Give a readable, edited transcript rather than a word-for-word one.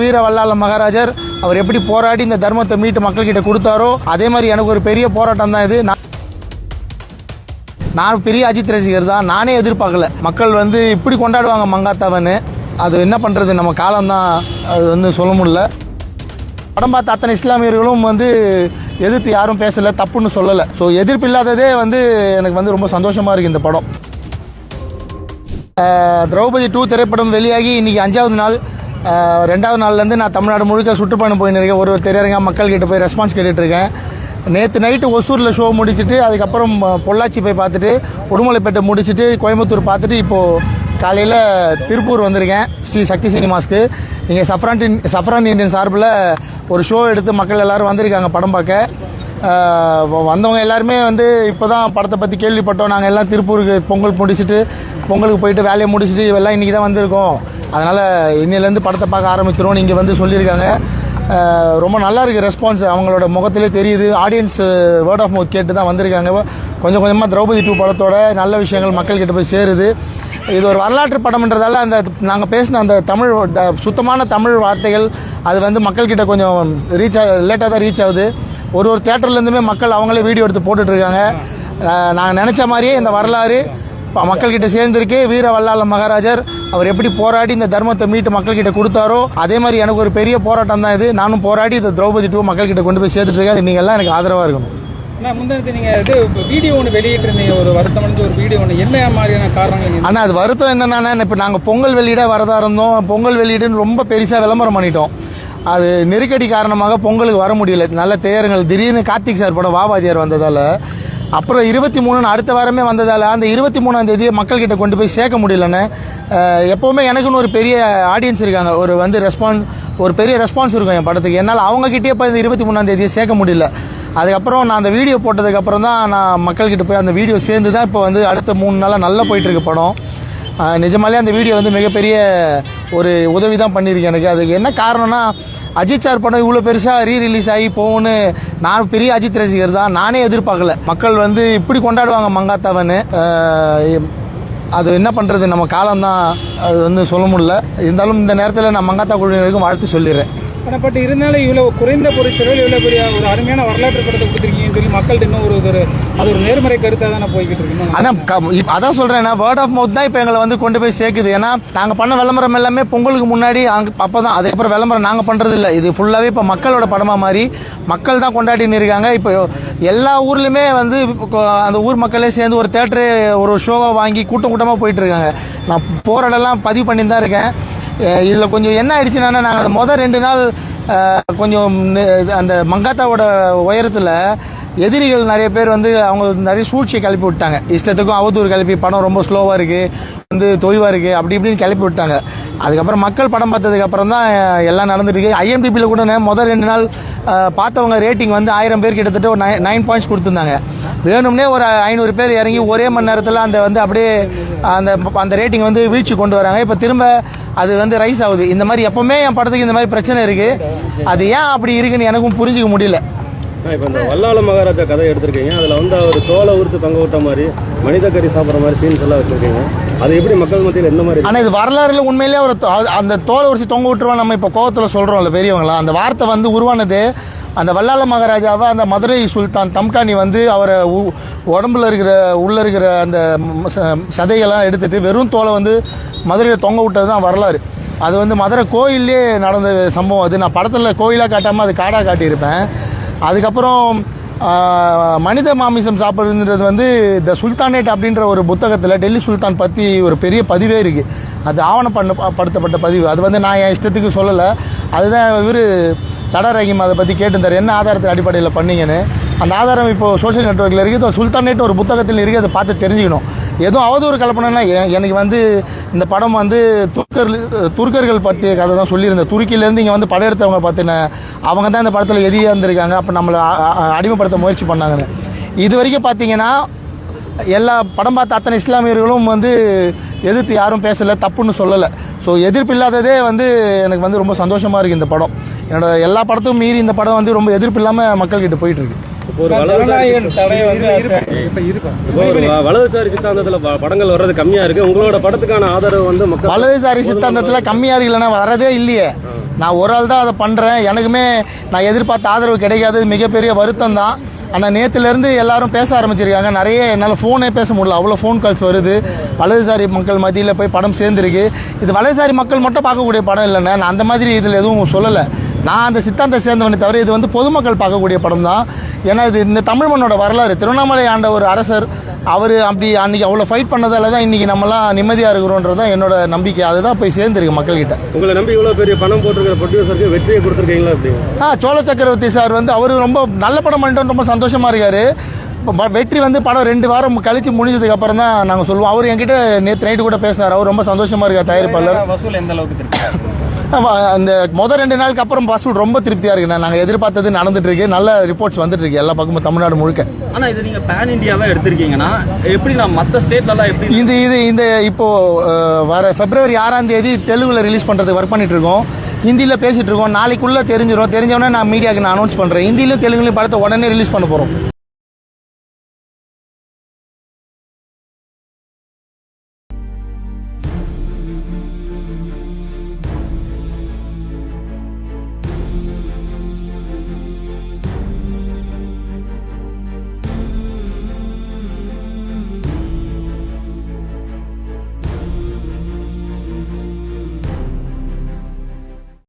வீர வல்லாள மகாராஜர் அவர் எப்படி போராடி இந்த தர்மத்தை மீட்டு மக்கள்கிட்ட கொடுத்தாரோ அதே மாதிரி எனக்கு ஒரு பெரிய போராட்டம் தான் இது. நான் பெரிய அஜித் ரசிகர் தான். நானே எதிர்பார்க்கல மக்கள் வந்து இப்படி கொண்டாடுவாங்க மங்காத்தாவன்னு. அது என்ன பண்ணுறது, நம்ம காலம்தான், அது வந்து சொல்ல முடியல. படம் பார்த்த அத்தனை இஸ்லாமியர்களும் வந்து எதிர்த்து யாரும் பேசலை, தப்புன்னு சொல்லலை. ஸோ எதிர்ப்பு இல்லாததே வந்து எனக்கு வந்து ரொம்ப சந்தோஷமாக இருக்குது இந்த படம். திரௌபதி 2 திரைப்படம் வெளியாகி இன்றைக்கி 5வது நாள். 2வது நாள்லேருந்து நான் தமிழ்நாடு முழுக்க சுற்றுப்பயணம் போயின்னு இருக்கேன். ஒரு திரையரங்க மக்கள்கிட்ட போய் ரெஸ்பான்ஸ் கேட்டுட்ருக்கேன். நேற்று நைட்டு ஒசூரில் ஷோ முடிச்சுட்டு அதுக்கப்புறம் பொள்ளாச்சி போய் பார்த்துட்டு உடுமலைப்பேட்டை முடிச்சுட்டு கோயம்புத்தூர் பார்த்துட்டு இப்போது காலையில் திருப்பூர் வந்திருக்கேன் ஸ்ரீ சக்தி சினிமாஸ்க்கு. இங்கே சஃப்ரான் இண்டியன் சார்பில் ஒரு ஷோ எடுத்து மக்கள் எல்லோரும் வந்திருக்காங்க படம் பார்க்க. வந்தவங்க எல்லாருமே வந்து இப்போ தான் படத்தை பற்றி கேள்விப்பட்டோம். நாங்கள் எல்லாம் திருப்பூருக்கு பொங்கல் முடிச்சுட்டு பொங்கலுக்கு போயிட்டு வேலையை முடிச்சுட்டு எல்லாம் இன்றைக்கி தான் வந்திருக்கோம். அதனால் இன்னிலேருந்து படத்தை பார்க்க ஆரம்பிச்சிருவோம் இங்கே வந்து சொல்லியிருக்காங்க. ரொம்ப நல்லா இருக்குது ரெஸ்பான்ஸ், அவங்களோட முகத்திலே தெரியுது. ஆடியன்ஸ் வேர்ட் ஆஃப் மவுத் கேட்டு தான் வந்திருக்காங்க. கொஞ்சம் கொஞ்சமாக திரௌபதி 2 படத்தோட நல்ல விஷயங்கள் மக்கள்கிட்ட போய் சேருது. இது ஒரு வரலாற்று படம்ன்றதால அந்த நாங்கள் பேசின அந்த தமிழ் சுத்தமான தமிழ் வார்த்தைகள் அது வந்து மக்கள்கிட்ட கொஞ்சம் லேட்டாக தான் ரீச் ஆகுது. ஒரு தேட்டர்லேருந்துமே மக்கள் அவங்களே வீடியோ எடுத்து போட்டுட்ருக்காங்க. நாங்கள் நினச்ச மாதிரியே இந்த வரலாறு மக்கள்கிட்ட சேர்ந்திருக்கு. வீர வல்லாள மகாராஜர் அவர் எப்படி போராடி இந்த தர்மத்தை மீட்டு மக்கள்கிட்ட கொடுத்தாரோ அதே மாதிரி எனக்கு ஒரு பெரிய போராட்டம் தான் இது. நானும் போராடி இந்த திரௌபதி 2 மக்கள்கிட்ட கொண்டு போய் சேர்த்துட்ருக்கேன். நீங்கள் எல்லாம் எனக்கு ஆதரவாக இருக்கணும். நீங்கள் இது வீடியோ ஒன்று வெளியிட்டிருந்தீங்க, ஒரு வருத்தம் ஒரு வீடியோ ஒன்று, என்ன மாதிரியான காரணங்கள்? ஆனால் அது வருத்தம் என்னென்னா, இப்போ நாங்கள் பொங்கல் வெளியிட வரதா இருந்தோம். பொங்கல் வெளியிடுன்னு ரொம்ப பெருசாக விளம்பரம் பண்ணிட்டோம். அது நெருக்கடி காரணமாக பொங்கலுக்கு வர முடியல. நல்ல தேருங்கள் திடீர்னு கார்த்திக் சார் படம் வாவாதியார் வந்ததால், அப்புறம் 23 அடுத்த வாரமே வந்ததால் அந்த 23ஆம் தேதியை மக்கள்கிட்ட கொண்டு போய் சேர்க்க முடியலன்னு. எப்போவுமே எனக்குன்னு ஒரு பெரிய ஆடியன்ஸ் இருக்காங்க, ஒரு பெரிய ரெஸ்பான்ஸ் இருக்கும் என் படத்துக்கு. என்னால் அவங்ககிட்டயே இப்போ இந்த 23ஆம் தேதியை சேர்க்க முடியல. அதுக்கப்புறம் நான் அந்த வீடியோ போட்டதுக்கப்புறம் தான் நான் மக்கள்கிட்ட போய் அந்த வீடியோ சேர்ந்து தான் இப்போ வந்து அடுத்த 3 நாளாக நல்லா போயிட்டுருக்கு படம். நிஜமாலே அந்த வீடியோ வந்து மிகப்பெரிய ஒரு உதவி தான் பண்ணியிருக்கு எனக்கு. அதுக்கு என்ன காரணம்னா, அஜித் சார் படம் இவ்வளோ பெருசாக ரீரிலீஸ் ஆகி போகும்னு நான் பெரிய அஜித் ரசிகர் தான். நானே எதிர்பார்க்கல மக்கள் வந்து இப்படி கொண்டாடுவாங்க மங்காத்தாவன்னு. அது என்ன பண்ணுறது, நம்ம காலம்தான், அது வந்து சொல்ல முடியல. இருந்தாலும் இந்த நேரத்தில் நான் மங்காத்தா குழுவினருக்கும் வாழ்த்து சொல்லிடுறேன். பட் இருந்தாலும் இவ்வளோ குறைந்த பொருட்செலவில் இவ்வளோ பெரிய ஒரு அருமையான வரலாற்று படத்தை கொடுத்துருக்கீங்கன்னு சொல்லி மக்கள்கிட்ட இன்னும் அது ஒரு நேர்மறை கருத்தாக தானே போய்கிட்டு இருக்கணும். ஆனால் அதான் சொல்கிறேன், வேர்ட் ஆஃப் மவுத் தான் இப்போ எங்களை வந்து கொண்டு போய் சேர்க்குது. ஏன்னா நாங்கள் பண்ண விளம்பரம் எல்லாமே பொங்கலுக்கு முன்னாடி அப்போ தான், அதுக்கப்புறம் விளம்பரம் நாங்கள் பண்ணுறது இல்லை. இது ஃபுல்லாகவே இப்போ மக்களோட படமாக மாதிரி மக்கள் தான் கொண்டாடின்னு இருக்காங்க. இப்போ எல்லா ஊர்லேயுமே வந்து அந்த ஊர் மக்களே சேர்ந்து ஒரு தேட்டரு ஒரு ஷோவை வாங்கி கூட்டமாக போயிட்டுருக்காங்க. நான் போகிற இடம்லாம் பதிவு பண்ணி தான் இருக்கேன். இதில் கொஞ்சம் என்ன ஆயிடுச்சுன்னா, நாங்கள் முதல் 2 நாள் கொஞ்சம் அந்த மங்காத்தாவோட உயரத்தில் எதிரிகள் நிறைய பேர் வந்து அவங்க நிறைய சூழ்ச்சியை கிளப்பி விட்டாங்க. இஷ்டத்துக்கும் அவதூறு கிளப்பி படம் ரொம்ப ஸ்லோவாக இருக்குது, வந்து தொய்வாக இருக்குது, அப்படி இப்படின்னு கிளப்பி விட்டாங்க. அதுக்கப்புறம் மக்கள் படம் பார்த்ததுக்கப்புறம் தான் எல்லாம் நடந்துருக்கு. IMDbயில் கூட முதல் 2 நாள் பார்த்தவங்க ரேட்டிங் வந்து 1000 பேர் கிட்டத்தட்ட ஒரு 9 பாயிண்ட்ஸ் கொடுத்துருந்தாங்க. வேணும்னே ஒரு 500 பேர் இறங்கி ஒரே மணி நேரத்தில் அந்த வந்து அப்படியே அந்த ரேட்டிங் வந்து வீழ்ச்சி கொண்டு வராங்க. இப்போ திரும்ப அது வந்து ரைஸ் ஆகுது. இந்த மாதிரி எப்போவுமே என் படத்துக்கு இந்த மாதிரி பிரச்சனை இருக்குது. அது ஏன் அப்படி இருக்குன்னு எனக்கும் புரிஞ்சிக்க முடியல. இப்போ இந்த வல்லாள மகாராஜா கதை எடுத்திருக்கீங்க, அதில் வந்து அவர் தோலை உறுத்து தொங்க விட்ட மாதிரி மனித கறி சாப்பிட்ற மாதிரி சீன்ஸ் எல்லாம் வச்சுருக்கீங்க. அது எப்படி மக்கள் மத்தியில் எந்த மாதிரி? ஆனால் இது வரலாறுல உண்மையிலேயே அந்த தோலை உறுத்தி தொங்க விட்டுருவோம் நம்ம இப்போ கோவத்தில் சொல்கிறோம்ல பெரியவங்களா. அந்த வார்த்தை வந்து உருவானது அந்த வல்லாள மகாராஜாவை அந்த மதுரை சுல்தான் தம்கானி வந்து அவரை உடம்புல உள்ளே இருக்கிற அந்த சதைகள்லாம் எடுத்துகிட்டு வெறும் தோலை வந்து மதுரையில் தொங்க விட்டது தான் வரலாறு. அது வந்து மதுரை கோயிலே நடந்த சம்பவம். அது நான் படத்தில் கோயிலாக காட்டாமல் அது காடாக காட்டியிருப்பேன். அதுக்கப்புறம் மனித மாமிசம் சாப்பிட்றதுன்றது வந்து த சுல்தானேட் அப்படின்ற ஒரு புத்தகத்தில் டெல்லி சுல்தான் பற்றி ஒரு பெரிய பதிவே இருக்குது. அது ஆவணப்படுத்தப்பட்ட பதிவு. அது வந்து நான் என் இஷ்டத்துக்கு சொல்லலை. அதுதான் இவர் தடா ரஹீம் அதை பற்றி கேட்டிருந்தார், என்ன ஆதாரத்தின் அடிப்படையில் பண்ணீங்கன்னு. அந்த ஆதாரம் இப்போது சோஷியல் நெட்வொர்க்கில் இருக்குது. சுல்தானேட் ஒரு புத்தகத்தில் இருக்குது, அதை பார்த்து தெரிஞ்சுக்கணும். எதுவும் அவதூறு கலப்பனா எனக்கு வந்து இந்த படம் வந்து துர்க்கர்கள் பற்றிய கதை தான் சொல்லியிருந்தேன். துருக்கியிலேருந்து இங்கே வந்து படம் எடுத்தவங்க பார்த்தின அவங்க தான் இந்த படத்தில் எதிரியாக இருந்திருக்காங்க. அப்போ நம்மளை அடிமைப்படுத்த முயற்சி பண்ணாங்கன்னு. இது வரைக்கும் பார்த்தீங்கன்னா எல்லா படம் பார்த்த அத்தனை இஸ்லாமியர்களும் வந்து எதிர்த்து யாரும் பேசலை, தப்புன்னு சொல்லலை. ஸோ எதிர்ப்பு இல்லாததே வந்து எனக்கு வந்து ரொம்ப சந்தோஷமாக இருக்குது இந்த படம். என்னோட எல்லா படத்தும் மீறி இந்த படம் வந்து ரொம்ப எதிர்ப்பு இல்லாமல் மக்கள்கிட்ட போயிட்டுருக்கு. இப்போ ஒரு வலதுசாரி சித்தாந்தத்துல படங்கள் வர்றது கம்மியா இருக்கு. உங்களோட படத்துக்கான ஆதரவு வந்து மக்கள் வலதுசாரி சித்தாந்தத்துல கம்மியா இருக்குல்லன்னா வரதே இல்லையே. நான் ஒரு ஆள் தான் அதை பண்றேன். எனக்குமே நான் எதிர்பார்த்த ஆதரவு கிடைக்காதது மிகப்பெரிய வருத்தம் தான். ஆனால் நேற்றுலேருந்து எல்லாரும் பேச ஆரம்பிச்சிருக்காங்க. நிறைய என்னால் ஃபோனே பேச முடியல, அவ்வளோ ஃபோன் கால்ஸ் வருது. வலதுசாரி மக்கள் மத்தியில் போய் படம் சேர்ந்துருக்கு. இது வலதுசாரி மக்கள் மட்டும் பார்க்கக்கூடிய படம் இல்லைண்ணே. நான் அந்த மாதிரி இதில் எதுவும் சொல்லலை. நான் அந்த சித்தாந்தத்தை சேர்ந்தவனே தவிர இது வந்து பொதுமக்கள் பார்க்கக்கூடிய படம் தான். ஏன்னா இது இந்த தமிழ் மண்ணோட வரலாறு. திருவண்ணாமலை ஆண்ட ஒரு அரசர், அவர் அப்படி அன்றைக்கி அவ்வளோ ஃபைட் பண்ணதால தான் இன்றைக்கி நம்மலாம் நிம்மதியாக இருக்கிறோன்றது தான் என்னோட நம்பிக்கை. அதுதான் போய் சேர்ந்துருக்கு மக்கள்கிட்ட. உங்களை நம்பி இவ்வளோ பெரிய பணம் போட்டிருக்கிற ப்ரொடியூசருக்கு வெற்றியை கொடுத்துருக்கீங்களா? அப்படி சோழ சக்கரவர்த்தி சார் வந்து அவர் ரொம்ப நல்ல படம் பண்ணிட்டு ரொம்ப சந்தோஷமாக இருக்கார். வெற்றி வந்து படம் 2 வாரம் கழித்து முடிஞ்சதுக்கு அப்புறம் தான் நாங்கள் சொல்லுவோம். அவர் என்கிட்ட நேற்று நைட்டு கூட பேசினார். அவர் ரொம்ப சந்தோஷமாக இருக்கார் தயாரிப்பாளர். வசூல் எந்த அளவுக்கு அந்த முதல் 2 நாளுக்கு அப்புறம் வசூல் ரொம்ப திருப்தியாக இருக்குண்ணா. நாங்கள் எதிர்பார்த்தது நடந்துட்டு இருக்கு. நல்ல ரிப்போர்ட்ஸ் வந்துட்டு இருக்கு எல்லா பக்கமும் தமிழ்நாடு முழுக்க. ஆனால் இது நீங்கள் பேன் இண்டியாவாக எடுத்திருக்கீங்கன்னா எப்படி நான் மற்ற ஸ்டேட்லலாம் எப்படி இந்த இப்போ வர February 6ஆம் தேதி தெலுங்குல ரிலீஸ் பண்ணுறதுக்கு ஒர்க் பண்ணிட்டு இருக்கோம். ஹிந்தியில் பேசிட்டு இருக்கோம். நாளைக்குள்ளே தெரிஞ்சிடும். தெரிஞ்சவொடனே நான் மீடியாவுக்கு நான் அனௌன்ஸ் பண்ணுறேன். ஹிந்திலையும் தெலுங்குலையும் படத்தை உடனே ரிலீஸ் பண்ண போகிறோம்.